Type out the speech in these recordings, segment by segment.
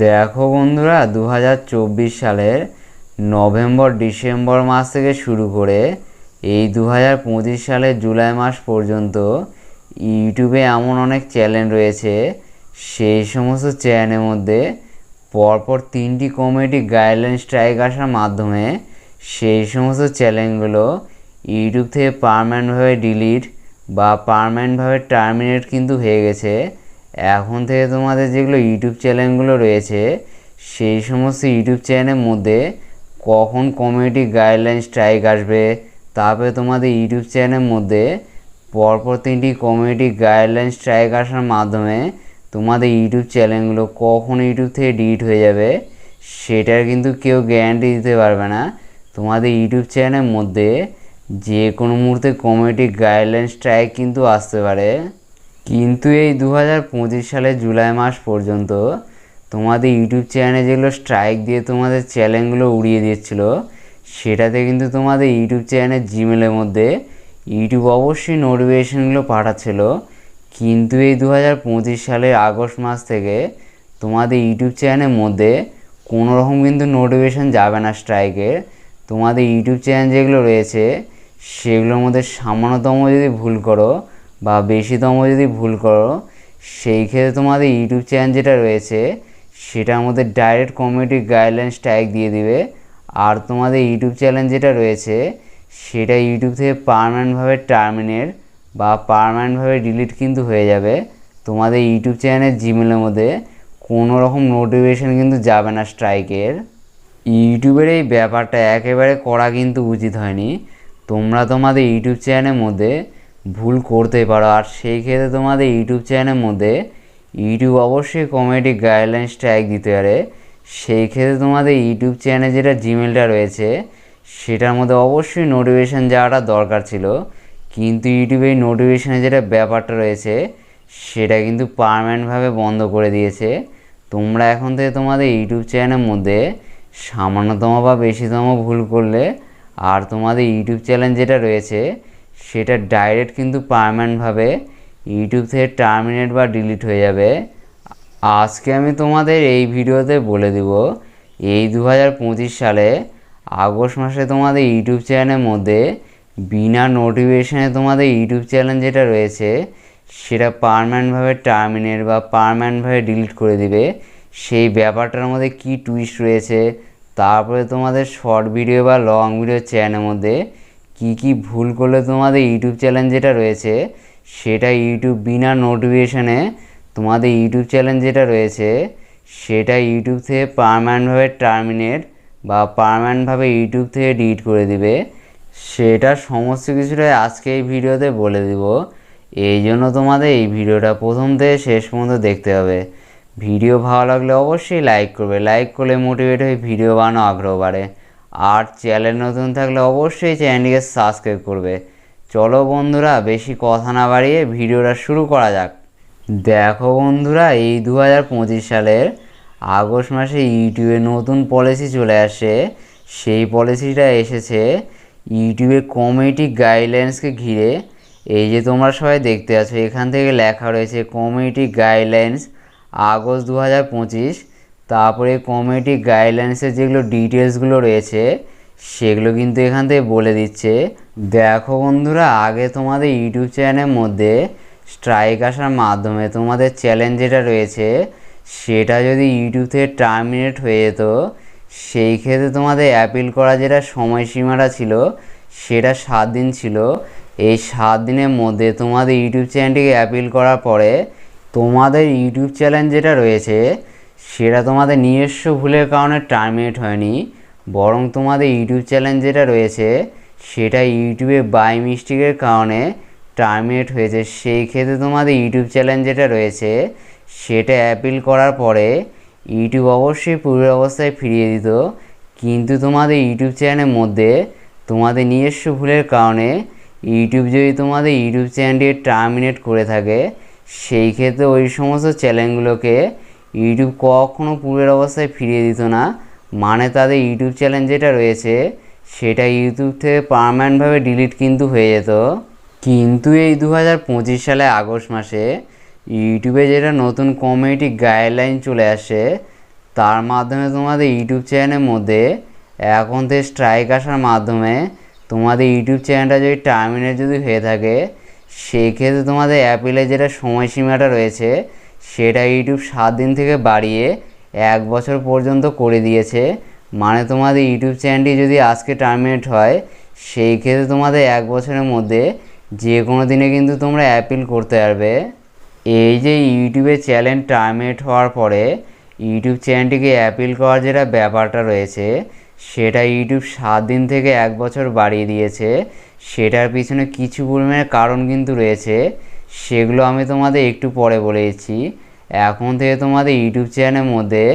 দেখো বন্ধুরা, 2024 সালের নভেম্বর ডিসেম্বর মাস থেকে শুরু করে এই 2025 সালের জুলাই মাস পর্যন্ত ইউটিউবে এমন অনেক চ্যানেল রয়েছে। সেই সমস্ত চ্যানেলের মধ্যে পরপর 3টি কমিউনিটি গাইডলাইন স্ট্রাইক আসার মাধ্যমে সেই সমস্ত চ্যানেলগুলো ইউটিউব থেকে পার্মানেন্টভাবে ডিলিট বা পার্মানেন্টভাবে টার্মিনেট কিন্তু হয়ে গেছে। এখন থেকে তোমাদের যেগুলো ইউটিউব চ্যানেলগুলো রয়েছে সেই সমস্ত ইউটিউব চ্যানেলের মধ্যে কখন কমিউনিটি গাইডলাইন স্ট্রাইক আসবে, তারপরে তোমাদের ইউটিউব চ্যানেলের মধ্যে পরপর 3টি কমিউনিটি গাইডলাইন স্ট্রাইক আসার মাধ্যমে তোমাদের ইউটিউব চ্যানেলগুলো কখন ইউটিউব থেকে ডিলিট হয়ে যাবে সেটার কিন্তু কেউ গ্যারান্টি দিতে পারবে না। তোমাদের ইউটিউব চ্যানেলের মধ্যে যে কোনো মুহূর্তে কমিউনিটি গাইডলাইন স্ট্রাইক কিন্তু আসতে পারে। কিন্তু এই 2025 সালের জুলাই মাস পর্যন্ত তোমাদের ইউটিউব চ্যানেলে যেগুলো স্ট্রাইক দিয়ে তোমাদের চ্যানেলগুলো উড়িয়ে দিচ্ছিলো, সেটাতে কিন্তু তোমাদের ইউটিউব চ্যানেলের জিমেলের মধ্যে ইউটিউব অবশ্যই নোটিফিকেশানগুলো পাঠাচ্ছিল। কিন্তু এই 2025 সালের আগস্ট মাস থেকে তোমাদের ইউটিউব চ্যানেলের মধ্যে কোনো রকম কিন্তু নোটিফিকেশান যাবে না স্ট্রাইকের। তোমাদের ইউটিউব চ্যানেল যেগুলো রয়েছে সেগুলোর মধ্যে সামান্যতম যদি ভুল করো বা বেশিতম যদি ভুল করো, সেই ক্ষেত্রে তোমাদের ইউটিউব চ্যানেল যেটা রয়েছে সেটার মধ্যে ডাইরেক্ট কমিউনিটি গাইডলাইন স্ট্রাইক দিয়ে দিবে। আর তোমাদের ইউটিউব চ্যানেল যেটা রয়েছে সেটা ইউটিউব থেকে পার্মানেন্টভাবে টার্মিনেট বা পার্মানেন্টভাবে ডিলিট কিন্তু হয়ে যাবে। তোমাদের ইউটিউব চ্যানেলের জিমেলের মধ্যে কোনো রকম নোটিফিকেশান কিন্তু যাবে না স্ট্রাইকের। ইউটিউবের এই ব্যাপারটা একেবারে করা কিন্তু উচিত হয়নি। তোমরা তোমাদের ইউটিউব চ্যানেলের মধ্যে ভুল করতে পারো, আর সেই ক্ষেত্রে তোমাদের ইউটিউব চ্যানেলের মধ্যে ইউটিউব অবশ্যই কমিউনিটি গাইডলাইন স্ট্রাইক দিতে পারে। সেই ক্ষেত্রে তোমাদের ইউটিউব চ্যানেলে যেটা জিমেলটা রয়েছে সেটার মধ্যে অবশ্যই নোটিফিকেশান যাওয়াটা দরকার ছিল। কিন্তু ইউটিউবে এই নোটিফিকেশানের যেটা ব্যাপারটা রয়েছে সেটা কিন্তু পার্মানেন্টভাবে বন্ধ করে দিয়েছে। তোমরা এখন থেকে তোমাদের ইউটিউব চ্যানেলের মধ্যে সামান্যতম বা বেশিতম ভুল করলে আর তোমাদের ইউটিউব চ্যানেল যেটা রয়েছে সেটা ডাইরেক্ট কিন্তু পার্মানেন্টভাবে ইউটিউব থেকে টার্মিনেট বা ডিলিট হয়ে যাবে। আজকে আমি তোমাদের এই ভিডিওতে বলে দিব এই 2025 সালে আগস্ট মাসে তোমাদের ইউটিউব চ্যানেলের মধ্যে বিনা নোটিফিকেশানে তোমাদের ইউটিউব চ্যানেল যেটা রয়েছে সেটা পার্মানেন্টভাবে টার্মিনেট বা পার্মানেন্টভাবে ডিলিট করে দিবে। সেই ব্যাপারটার মধ্যে কি টুইস্ট রয়েছে, তারপরে তোমাদের শর্ট ভিডিও বা লং ভিডিও চ্যানেলের মধ্যে কি ভুল করলে তোমাদের ইউটিউব চ্যানেল যেটা রয়েছে সেটা ইউটিউব বিনা নোটিফিকেশানে তোমাদের ইউটিউব চ্যানেল যেটা রয়েছে সেটা ইউটিউব থেকে পার্মানেন্টভাবে টার্মিনেট বা পার্মানেন্টভাবে ইউটিউব থেকে ডিলিট করে দিবে। সেটা সমস্ত কিছুটাই আজকে এই ভিডিওতে বলে দিব। এই জন্য তোমাদের এই ভিডিওটা প্রথম থেকে শেষ পর্যন্ত দেখতে হবে। ভিডিও ভালো লাগলে অবশ্যই লাইক করবে, লাইক করলে মোটিভেট হয়ে ভিডিও বানানো আগ্রহ বাড়ে। আর চ্যানেল নতুন থাকলে অবশ্যই চ্যানেলটিকে সাবস্ক্রাইব করবে। চলো বন্ধুরা, বেশি কথা না বাড়িয়ে ভিডিওটা শুরু করা যাক। দেখো বন্ধুরা, এই 2025 সালের আগস্ট মাসে ইউটিউবে নতুন পলিসি চলে আসে। সেই পলিসিটা এসেছে ইউটিউবের কমিউনিটি গাইডলাইন্সকে ঘিরে। এই যে তোমরা সবাই দেখতে আছো, এখান থেকে লেখা রয়েছে কমিউনিটি গাইডলাইন্স আগস্ট 2025। তারপরে কমিউনিটি গাইডলাইন্সের যেগুলো ডিটেলসগুলো রয়েছে সেগুলো কিন্তু এখান থেকে বলে দিচ্ছে। দেখো বন্ধুরা, আগে তোমাদের ইউটিউব চ্যানেলের মধ্যে স্ট্রাইক আসার মাধ্যমে তোমাদের চ্যানেল যেটা রয়েছে সেটা যদি ইউটিউব থেকে টার্মিনেট হয়ে যেত, সেই ক্ষেত্রে তোমাদের অ্যাপিল করা যেটা সময়সীমাটা ছিল সেটা 7 দিন ছিল। এই 7 দিনের মধ্যে তোমাদের ইউটিউব চ্যানেলটিকে অ্যাপিল করার পরে তোমাদের ইউটিউব চ্যানেল যেটা রয়েছে সেটা তোমাদের নিজস্ব ভুলের কারণে টার্মিনেট হয়নি, বরং তোমাদের ইউটিউব চ্যানেল যেটা রয়েছে সেটা ইউটিউবে বাই মিস্টেকের কারণে টার্মিনেট হয়েছে। সেই ক্ষেত্রে তোমাদের ইউটিউব চ্যানেল যেটা রয়েছে সেটা অ্যাপিল করার পরে ইউটিউব অবশ্যই পূর্বের অবস্থায় ফিরিয়ে দিত। কিন্তু তোমাদের ইউটিউব চ্যানেলের মধ্যে তোমাদের নিজস্ব ভুলের কারণে ইউটিউব যদি তোমাদের ইউটিউব চ্যানেলটি টার্মিনেট করে থাকে, সেই ক্ষেত্রে ওই সমস্ত চ্যানেলগুলোকে ইউটিউব কখনও পূর্বের অবস্থায় ফিরিয়ে দিত না। মানে তাদের ইউটিউব চ্যানেল যেটা রয়েছে সেটা ইউটিউব থেকে পার্মানেন্টভাবে ডিলিট কিন্তু হয়ে যেত। কিন্তু এই 2025 সালে আগস্ট মাসে ইউটিউবে যেটা নতুন কমিউনিটি গাইডলাইন চলে আসে তার মাধ্যমে তোমাদের ইউটিউব চ্যানেলের মধ্যে এখন থেকে স্ট্রাইক আসার মাধ্যমে তোমাদের ইউটিউব চ্যানেলটা যদি টার্মিনেট যদি হয়ে থাকে, সেই ক্ষেত্রে তোমাদের অ্যাপেলের যেটা সময়সীমাটা রয়েছে সেটা ইউটিউব 7 দিন থেকে বাড়িয়ে 1 বছর পর্যন্ত করে দিয়েছে। মানে তোমাদের ইউটিউব চ্যানেলটি যদি আজকে টার্মিনেট হয়, সেই ক্ষেত্রে তোমাদের 1 বছরের মধ্যে যে কোনো দিনে কিন্তু তোমরা অ্যাপিল করতে পারবে। এই যে ইউটিউবের চ্যানেল টার্মিনেট হওয়ার পরে ইউটিউব চ্যানেলটিকে অ্যাপিল করার যেটা ব্যাপারটা রয়েছে, সেটা ইউটিউব 7 দিন থেকে 1 বছর বাড়িয়ে দিয়েছে। সেটার পিছনে কিছু পরিমাণে কারণ কিন্তু রয়েছে, সেগুলো আমি তোমাদের একটু পরে বলে দিচ্ছি। এখন থেকে তোমাদের ইউটিউব চ্যানেলের মধ্যে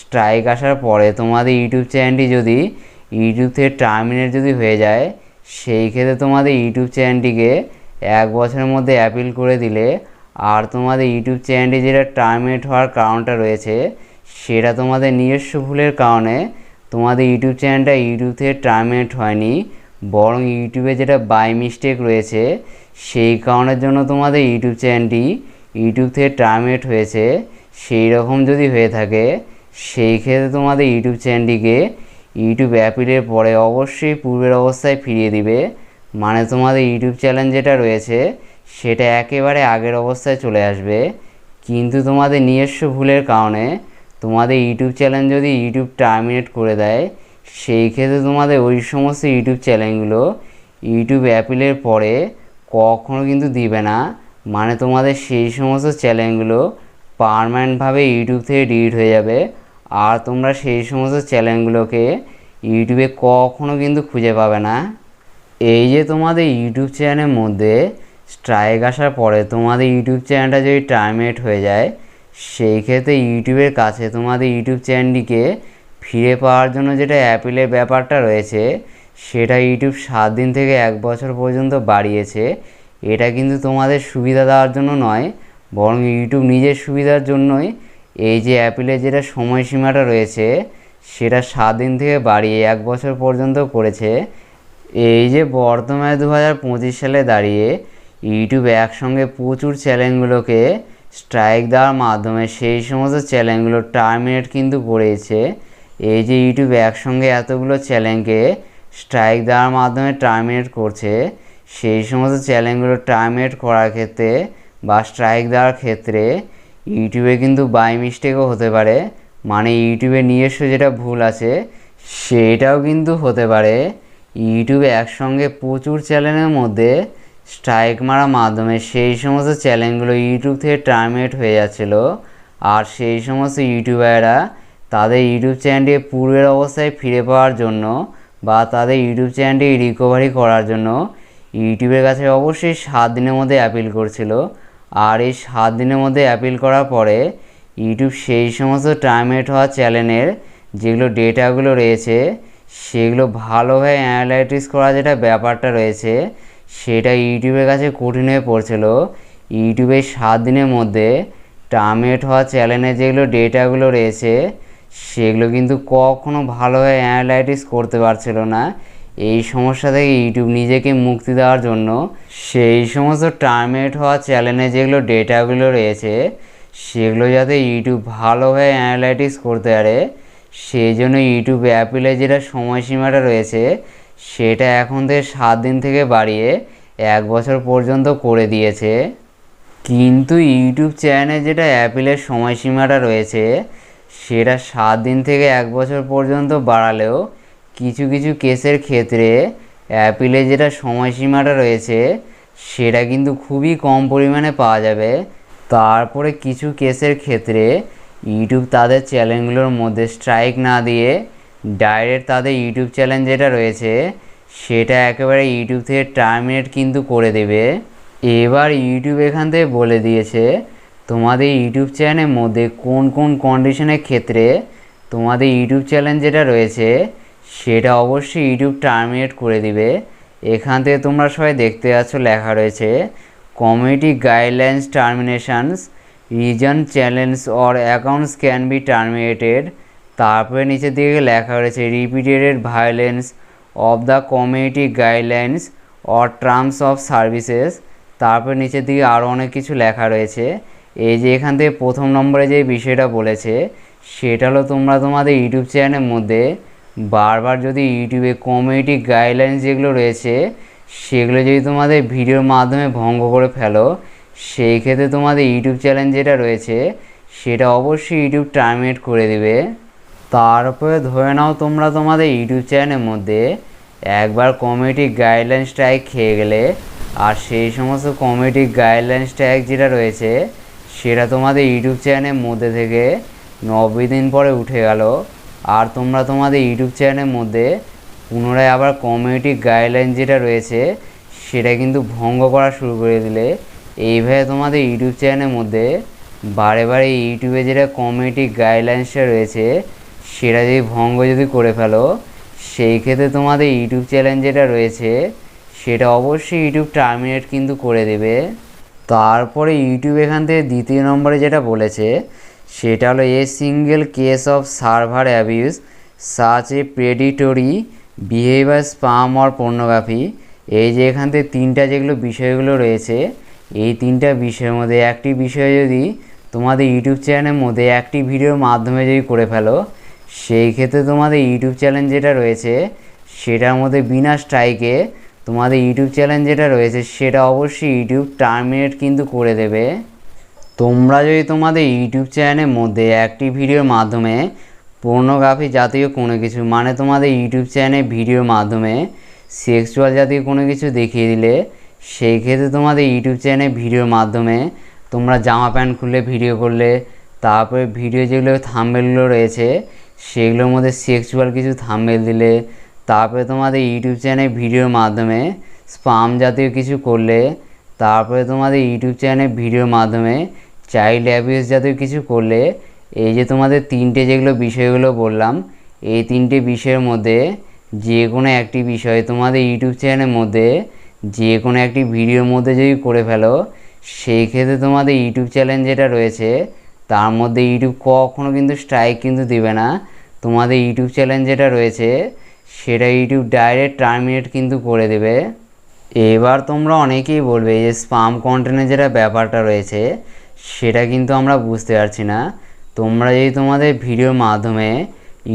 স্ট্রাইক আসার পরে তোমাদের ইউটিউব চ্যানেলটি যদি ইউটিউব থেকে টার্মিনেট যদি হয়ে যায়, সেই ক্ষেত্রে তোমাদের ইউটিউব চ্যানেলটিকে 1 বছরের মধ্যে অ্যাপিল করে দিলে, আর তোমাদের ইউটিউব চ্যানেলটি যেটা টার্মিনেট হওয়ার কারণটা রয়েছে সেটা তোমাদের নিজস্ব ভুলের কারণে তোমাদের ইউটিউব চ্যানেলটা ইউটিউব থেকে টার্মিনেট হয়নি, বরং ইউটিউবে যেটা বাই মিস্টেক রয়েছে সেই কারণের জন্য তোমাদের ইউটিউব চ্যানেলটি ইউটিউব থেকে টার্মিনেট হয়েছে। সেই রকম যদি হয়ে থাকে, সেই ক্ষেত্রে তোমাদের ইউটিউব চ্যানেলটিকে ইউটিউব অ্যাপিলের পরে অবশ্যই পূর্বের অবস্থায় ফিরিয়ে দিবে। মানে তোমাদের ইউটিউব চ্যানেল যেটা রয়েছে সেটা একেবারে আগের অবস্থায় চলে আসবে। কিন্তু তোমাদের নিজস্ব ভুলের কারণে তোমাদের ইউটিউব চ্যানেল যদি ইউটিউব টার্মিনেট করে দেয়, সেই ক্ষেত্রে তোমাদের ওই সমস্ত ইউটিউব চ্যানেলগুলো ইউটিউব অ্যাপিলের পরে কখনো কিন্তু দিবে না। মানে তোমাদের সেই সমস্ত চ্যানেলগুলো পার্মানেন্টভাবে ইউটিউব থেকে ডিলিট হয়ে যাবে, আর তোমরা সেই সমস্ত চ্যানেলগুলোকে ইউটিউবে কখনো কিন্তু খুঁজে পাবে না। এই যে তোমাদের ইউটিউব চ্যানেলের মধ্যে স্ট্রাইক আসার পরে তোমাদের ইউটিউব চ্যানেলটা যদি টার্মিনেট হয়ে যায়, সেই ক্ষেত্রে ইউটিউবের কাছে তোমাদের ইউটিউব চ্যানেলটিকে ফিরে পাওয়ার জন্য যেটা অ্যাপিলের ব্যাপারটা রয়েছে, সেটা ইউটিউব 7 দিন থেকে 1 বছর পর্যন্ত বাড়িয়েছে। এটা কিন্তু তোমাদের সুবিধা দেওয়ার জন্য নয়, বরং ইউটিউব নিজের সুবিধার জন্যই এই যে অ্যাপিলের যেটা সময়সীমাটা রয়েছে সেটা 7 দিন থেকে বাড়িয়ে 1 বছর পর্যন্ত করেছে। এই যে বর্তমানে 2025 সালে দাঁড়িয়ে ইউটিউব একসঙ্গে প্রচুর চ্যানেলগুলোকে স্ট্রাইক দেওয়ার মাধ্যমে সেই সমস্ত চ্যানেলগুলো টার্মিনেট কিন্তু করেছে। এই যে ইউটিউব একসঙ্গে এতগুলো চ্যানেলকে স্ট্রাইক দেওয়ার মাধ্যমে টার্মিনেট করছে, সেই সমস্ত চ্যানেলগুলো টার্মিনেট করার ক্ষেত্রে বা স্ট্রাইক দেওয়ার ক্ষেত্রে ইউটিউবে কিন্তু বাই মিস্টেকও হতে পারে। মানে ইউটিউবের নিজস্ব যেটা ভুল আছে সেটাও কিন্তু হতে পারে। ইউটিউবে একসঙ্গে প্রচুর চ্যানেলের মধ্যে স্ট্রাইক মারার মাধ্যমে সেই সমস্ত চ্যানেলগুলো ইউটিউব থেকে টার্মিনেট হয়ে যাচ্ছিল, আর সেই সমস্ত ইউটিউবাররা তাদের ইউটিউব চ্যানেলটি পূর্বের অবস্থায় ফিরে পাওয়ার জন্য বা তাদের ইউটিউব চ্যানেলটি রিকভারি করার জন্য ইউটিউবের কাছে অবশ্যই 7 দিনের মধ্যে অ্যাপিল করছিল। আর এই 7 দিনের মধ্যে অ্যাপিল করার পরে ইউটিউব সেই সমস্ত টার্মিনেট হওয়া চ্যানেলের যেগুলো ডেটাগুলো রয়েছে সেগুলো ভালোভাবে অ্যানালাইসিস করা যেটা ব্যাপারটা রয়েছে সেটা ইউটিউবের কাছে কঠিন হয়ে পড়ছিল। ইউটিউবের 7 দিনের মধ্যে টার্মিনেট হওয়া চ্যানেলের যেগুলো ডেটাগুলো রয়েছে সেগুলো কিন্তু কখনো ভালোভাবে অ্যানালাইসিস করতে পারছিল না। এই সমস্যা থেকে ইউটিউব নিজেকে মুক্তি দেওয়ার জন্য সেই সমস্ত টার্মিনেট হওয়া চ্যানেলে যেগুলো ডেটাগুলো রয়েছে সেগুলো যাতে ইউটিউব ভালোভাবে অ্যানালাইসিস করতে পারে, সেই জন্য ইউটিউব অ্যাপিলে যেটা সময়সীমাটা রয়েছে সেটা এখন থেকে 7 দিন থেকে বাড়িয়ে 1 বছর পর্যন্ত করে দিয়েছে। কিন্তু ইউটিউব চ্যানেলে যেটা অ্যাপিলের সময়সীমাটা রয়েছে সেটা 7 দিন থেকে 1 বছর পর্যন্ত বাড়ালেও কিছু কিছু কেসের ক্ষেত্রে অ্যাপিলে যেটা সময়সীমাটা রয়েছে সেটা কিন্তু খুবই কম পরিমাণে পাওয়া যাবে। তারপরে কিছু কেসের ক্ষেত্রে ইউটিউব তাদের চ্যানেলগুলোর মধ্যে স্ট্রাইক না দিয়ে ডাইরেক্ট তাদের ইউটিউব চ্যানেল যেটা রয়েছে সেটা একেবারে ইউটিউব থেকে টার্মিনেট কিন্তু করে দেবে। এবার ইউটিউব এখান থেকে বলে দিয়েছে তোমাদের ইউটিউব চ্যানেলের মধ্যে কোন কোন কন্ডিশনের ক্ষেত্রে তোমাদের ইউটিউব চ্যানেল যেটা রয়েছে সেটা অবশ্যই ইউটিউব টার্মিনেট করে দিবে। এখান থেকে তোমরা সবাই দেখতে পাচ্ছ লেখা রয়েছে community guidelines terminations, reason channels or accounts can be terminated. তারপরে নিচের দিকে লেখা রয়েছে repeated violence of the community guidelines or terms of services. তারপরে নিচের দিকে আরও অনেক কিছু লেখা রয়েছে। এই যে এখান থেকে প্রথম নম্বরে যে বিষয়টা বলেছে সেটা হলো তোমরা তোমাদের ইউটিউব চ্যানেলের মধ্যে বারবার যদি ইউটিউবে কমিউনিটি গাইডলাইন্স যেগুলো রয়েছে সেগুলো যদি তোমাদের ভিডিওর মাধ্যমে ভঙ্গ করে ফেলো, সেই ক্ষেত্রে তোমাদের ইউটিউব চ্যানেল যেটা রয়েছে সেটা অবশ্যই ইউটিউব টার্মিনেট করে দেবে। তারপরে ধরে নাও তোমরা তোমাদের ইউটিউব চ্যানেলের মধ্যে একবার কমিউনিটি গাইডলাইন স্ট্রাইক খেয়ে গেলে, আর সেই সমস্ত কমিউনিটি গাইডলাইন স্ট্রাইক যেটা রয়েছে সেটা তোমাদের ইউটিউব চ্যানেলের মধ্যে থেকে 90 দিন পরে উঠে গেল, আর তোমরা তোমাদের ইউটিউব চ্যানেলের মধ্যে পুনরায় আবার কমিউনিটি গাইডলাইন যেটা রয়েছে সেটা কিন্তু ভঙ্গ করা শুরু করে দিলে, এইভাবে তোমাদের ইউটিউব চ্যানেলের মধ্যে বারে বারে ইউটিউবে যেটা কমিউনিটি গাইডলাইন্সটা রয়েছে সেটা যদি ভঙ্গ যদি করে ফেলো, সেই ক্ষেত্রে তোমাদের ইউটিউব চ্যানেল যেটা রয়েছে সেটা অবশ্যই ইউটিউব টার্মিনেট কিন্তু করে দেবে। তারপরে ইউটিউব এখান থেকে দ্বিতীয় নম্বরে যেটা বলেছে সেটা হলো a single case of server abuse such a predatory behaviour spam or pornography. এই যে এখান থেকে তিনটা যেগুলো বিষয়গুলো রয়েছে, এই তিনটা বিষয়ের মধ্যে একটি বিষয় যদি তোমাদের ইউটিউব চ্যানেলের মধ্যে একটি ভিডিওর মাধ্যমে যদি করে ফেলো, সেই ক্ষেত্রে তোমাদের ইউটিউব চ্যানেল যেটা রয়েছে সেটার মধ্যে বিনা স্ট্রাইকে তোমাদের ইউটিউব চ্যানেল যেটা রয়েছে সেটা অবশ্যই ইউটিউব টার্মিনেট কিন্তু করে দেবে। তোমরা যদি তোমাদের ইউটিউব চ্যানেলের মধ্যে একটি ভিডিওর মাধ্যমে পর্নোগ্রাফি জাতীয় কোনো কিছু, মানে তোমাদের ইউটিউব চ্যানেলে ভিডিওর মাধ্যমে সেক্সুয়াল জাতীয় কোনো কিছু দেখিয়ে দিলে, সেই ক্ষেত্রে তোমাদের ইউটিউব চ্যানেলে ভিডিওর মাধ্যমে তোমরা জামা প্যান্ট খুলে ভিডিও করলে, তারপরে ভিডিও যেগুলো থাম্বনেলগুলো রয়েছে সেগুলোর মধ্যে সেক্সুয়াল কিছু থাম্বনেল দিলে, তারপরে তোমাদের ইউটিউব চ্যানেলে ভিডিওর মাধ্যমে স্পাম জাতীয় কিছু করলে, তারপরে তোমাদের ইউটিউব চ্যানেলে ভিডিওর মাধ্যমে চাইল্ড অ্যাবিউজ জাতীয় কিছু করলে, এই যে তোমাদের তিনটে যেগুলো বিষয়গুলো বললাম, এই তিনটে বিষয়ের মধ্যে যে কোনো একটি বিষয় তোমাদের ইউটিউব চ্যানেলের মধ্যে যে কোনো একটি ভিডিওর মধ্যে যদি করে ফেলো, সেই ক্ষেত্রে তোমাদের ইউটিউব চ্যানেল যেটা রয়েছে তার মধ্যে ইউটিউব কখনো কিন্তু স্ট্রাইক কিন্তু দেবে না। তোমাদের ইউটিউব চ্যানেল যেটা রয়েছে সেটা ইউটিউব ডাইরেক্ট টার্মিনেট কিন্তু করে দেবে। এবার তোমরা অনেকেই বলবে যে স্পাম কন্টেন্টের যেটা ব্যাপারটা রয়েছে সেটা কিন্তু আমরা বুঝতে পারছি না। তোমরা যদি তোমাদের ভিডিওর মাধ্যমে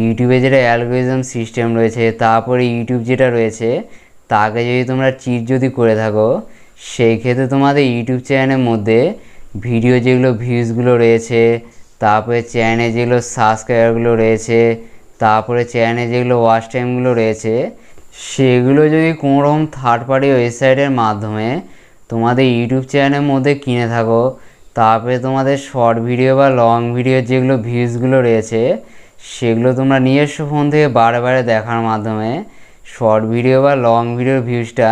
ইউটিউবে যেটা অ্যালগরিদম সিস্টেম রয়েছে, তারপরে ইউটিউব যেটা রয়েছে তাকে যদি তোমরা চিট যদি করে থাকো, সেই ক্ষেত্রে তোমাদের ইউটিউব চ্যানেলের মধ্যে ভিডিও যেগুলো ভিউজগুলো রয়েছে, তারপরে চ্যানেলে যেগুলো সাবস্ক্রাইবারগুলো রয়েছে, তারপরে চ্যানেলে যেগুলো ওয়াচ টাইমগুলো রয়েছে, সেগুলো যদি কোনোরকম থার্ড পার্টি ওয়েবসাইটের মাধ্যমে তোমাদের ইউটিউব চ্যানেলের মধ্যে কিনে থাকো, তারপরে তোমাদের শর্ট ভিডিও বা লং ভিডিও যেগুলো ভিউজগুলো রয়েছে সেগুলো তোমরা নিজস্ব ফোন থেকে বারে বারে দেখার মাধ্যমে শর্ট ভিডিও বা লং ভিডিওর ভিউজটা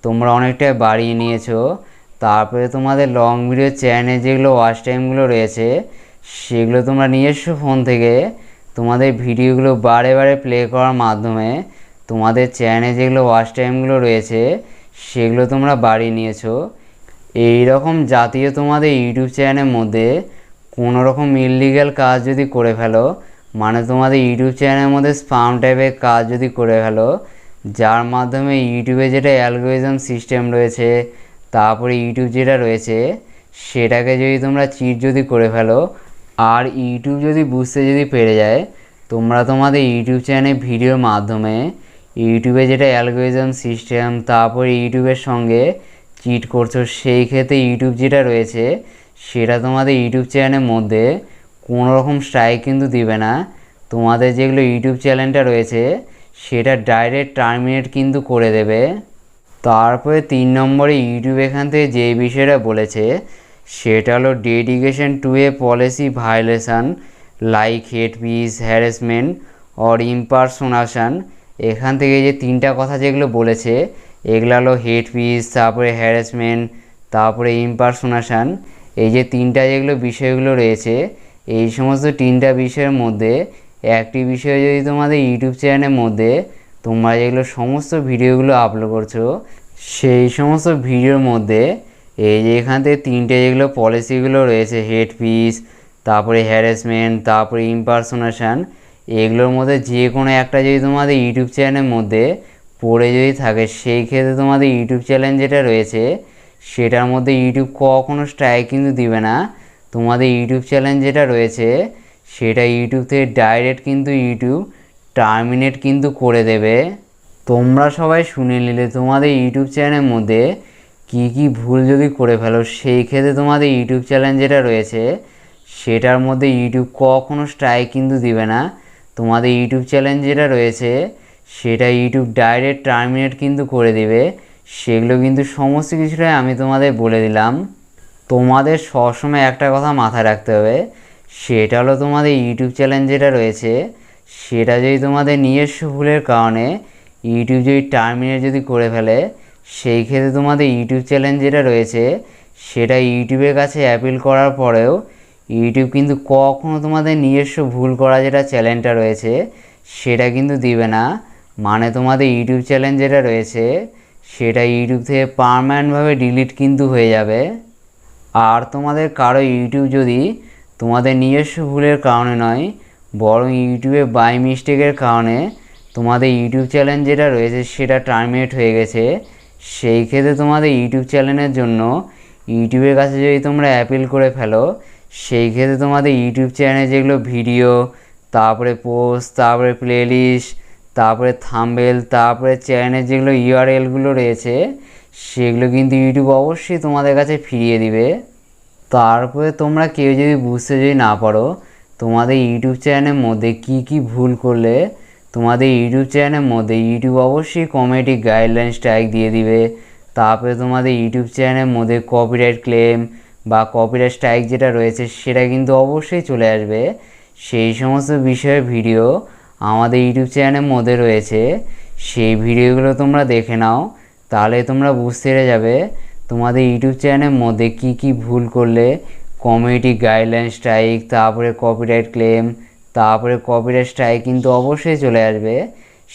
তোমরা অনেকটাই বাড়িয়ে নিয়েছো। তারপরে তোমাদের লং ভিডিও চ্যানেলে যেগুলো ওয়াচ টাইমগুলো রয়েছে সেগুলো তোমরা নিজস্ব ফোন থেকে তোমাদের ভিডিওগুলো বারে বারে প্লে করার মাধ্যমে তোমাদের চ্যানেলে যেগুলো ওয়াচ টাইমগুলো রয়েছে সেগুলো তোমরা বাড়িয়ে নিয়েছো। এই রকম জাতীয় তোমাদের ইউটিউব চ্যানেলের মধ্যে কোনো রকম ইললিগ্যাল কাজ যদি করে ফেলো, মানে তোমাদের ইউটিউব চ্যানেলের মধ্যে স্পাম টাইপের কাজ যদি করে ফেলো, যার মাধ্যমে ইউটিউবে যেটা অ্যালগরিদম সিস্টেম রয়েছে, তারপরে ইউটিউব যেটা রয়েছে সেটাকে যদি তোমরা চিট যদি করে ফেলো, আর ইউটিউব যদি বুঝতে যদি পেরে যায় তোমরা তোমাদের ইউটিউব চ্যানেলে ভিডিওর মাধ্যমে ইউটিউবে যেটা অ্যালগরিদম সিস্টেম, তারপরে ইউটিউবের সঙ্গে চিট করছো, সেই ক্ষেত্রে ইউটিউব যেটা রয়েছে সেটা তোমাদের ইউটিউব চ্যানেলের মধ্যে কোনো রকম স্ট্রাইক কিন্তু দিবে না। তোমাদের যেগুলো ইউটিউব চ্যানেলটা রয়েছে সেটা ডাইরেক্ট টার্মিনেট কিন্তু করে দেবে। তারপরে 3 নম্বরে ইউটিউব এখান থেকে যে বিষয়টা বলেছে সেটা হলো dedication to a policy violation like hate speech, harassment or impersonation. এখান থেকে যে তিনটা কথা যেগুলো বলেছে এগুলো হলো হেট স্পিচ, তারপরে হ্যারাসমেন্ট, তারপরে ইম্পারসোনেশন। এই যে তিনটা যেগুলো বিষয়গুলো রয়েছে, এই সমস্ত তিনটা বিষয়ের মধ্যে একটি বিষয় যদি তোমাদের ইউটিউব চ্যানেলের মধ্যে তোমরা যেগুলো সমস্ত ভিডিওগুলো আপলোড করছো সেই সমস্ত ভিডিওর মধ্যে এই যে এখান থেকে তিনটে যেগুলো পলিসিগুলো রয়েছে, হেট স্পিচ, তারপরে হ্যারাসমেন্ট, তারপরে ইম্পারসোনেশন, এগুলোর মধ্যে যে কোনো একটা যদি তোমাদের ইউটিউব চ্যানেলের মধ্যে পড়ে যদি থাকে, সেই ক্ষেত্রে তোমাদের ইউটিউব চ্যানেল যেটা রয়েছে সেটার মধ্যে ইউটিউব কখনো স্ট্রাইক কিন্তু দিবে না। তোমাদের ইউটিউব চ্যানেল যেটা রয়েছে সেটা ইউটিউব থেকে ডাইরেক্ট কিন্তু ইউটিউব টার্মিনেট কিন্তু করে দেবে। তোমরা সবাই শুনে নিলে তোমাদের ইউটিউব চ্যানেলের মধ্যে কি ভুল যদি করে ফেলো, সেই ক্ষেত্রে তোমাদের ইউটিউব চ্যানেল যেটা রয়েছে সেটার মধ্যে ইউটিউব কখনো স্ট্রাইক কিন্তু দিবে না। তোমাদের ইউটিউব চ্যানেল যেটা রয়েছে সেটা ইউটিউব ডাইরেক্ট টার্মিনেট কিন্তু করে দেবে। সেগুলো কিন্তু সমস্ত কিছুটাই আমি তোমাদের বলে দিলাম। তোমাদের সবসময় একটা কথা মাথায় রাখতে হবে, সেটা হলো তোমাদের ইউটিউব চ্যানেল যেটা রয়েছে সেটা যদি তোমাদের নিজস্ব ভুলের কারণে ইউটিউব যদি টার্মিনেট যদি করে ফেলে, সেই ক্ষেত্রে তোমাদের ইউটিউব চ্যানেল যেটা রয়েছে সেটা ইউটিউবের কাছে অ্যাপিল করার পরেও ইউটিউব কিন্তু কখনো তোমাদের নিজস্ব ভুল করা যেটা চ্যানেলটা রয়েছে সেটা কিন্তু দিবে না। মানে তোমাদের ইউটিউব চ্যানেল যেটা রয়েছে সেটা ইউটিউব থেকে পার্মানেন্টভাবে ডিলিট কিন্তু হয়ে যাবে। আর তোমাদের কারো ইউটিউব যদি তোমাদের নিজস্ব ভুলের কারণে নয়, বরং ইউটিউবে বাই মিস্টেকের কারণে তোমাদের ইউটিউব চ্যানেল যেটা রয়েছে সেটা টার্মিনেট হয়ে গেছে, সেই ক্ষেত্রে তোমাদের ইউটিউব চ্যানেলের জন্য ইউটিউবের কাছে যদি তোমরা অ্যাপিল করে ফেলো, সেই ক্ষেত্রে তোমাদের ইউটিউব চ্যানেলে যেগুলো ভিডিও, তারপরে পোস্ট, তারপরে প্লেলিস্ট, তারপরে থাম্বনেল, তারপরে চ্যানেলের যেগুলো ইউআরএলগুলো রয়েছে সেগুলো কিন্তু ইউটিউব অবশ্যই তোমাদের কাছে ফিরিয়ে দিবে। তারপরে তোমরা কেউ যদি বুঝতে যদি না পারো তোমাদের ইউটিউব চ্যানেলের মধ্যে কি ভুল করলে, তোমাদের ইউটিউব চ্যানেলের মধ্যে ইউটিউব অবশ্যই কমিউনিটি গাইডলাইন স্ট্রাইক দিয়ে দিবে। তারপরে তোমাদের ইউটিউব চ্যানেলের মধ্যে কপিরাইট ক্লেম বা কপিরাইট স্ট্রাইক যেটা রয়েছে সেটা কিন্তু অবশ্যই চলে আসবে। সেই সমস্ত বিষয়ের ভিডিও আমাদের ইউটিউব চ্যানেলের মধ্যে রয়েছে, সেই ভিডিওগুলো তোমরা দেখে নাও, তাহলে তোমরা বুঝতে পেরে যাবে তোমাদের ইউটিউব চ্যানেলের মধ্যে কি ভুল করলে কমিউনিটি গাইডলাইন স্ট্রাইক, তারপরে কপিরাইট ক্লেম, তারপরে কপিরাইট স্ট্রাইক কিন্তু অবশ্যই চলে আসবে।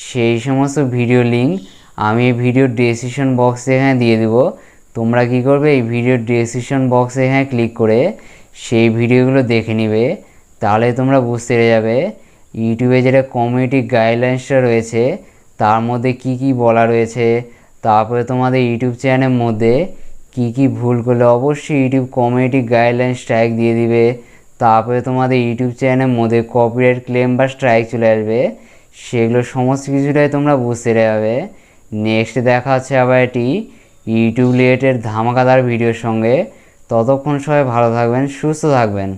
সেই সমস্ত ভিডিও লিঙ্ক আমি এই ভিডিওর ডেসক্রিপশন বক্সে এখানে দিয়ে দেবো। তোমরা কি করবে, এই ভিডিওর ডেসক্রিপশন বক্সে এখানে ক্লিক করে সেই ভিডিওগুলো দেখে নিবে, তাহলে তোমরা বুঝতে পেরে যাবে ইউটিউবে যেটা কমিউনিটি গাইডলাইন্সটা রয়েছে তার মধ্যে কি বলা রয়েছে। তারপরে তোমাদের ইউটিউব চ্যানেলের মধ্যে কি ভুল করলে অবশ্যই ইউটিউব কমিউনিটি গাইডলাইন স্ট্রাইক দিয়ে দিবে। তারপরে তোমাদের ইউটিউব চ্যানেলের মধ্যে কপিরাইট ক্লেম বা স্ট্রাইক চলে আসবে। সেগুলো সমস্ত কিছুটাই তোমরা বুঝতে যাবে। নেক্সট দেখা হচ্ছে আবার এটি ইউটিউব রিলেটেড ধামাকাদার ভিডিওর সঙ্গে। ততক্ষণ সবাই ভালো থাকবেন, সুস্থ থাকবেন।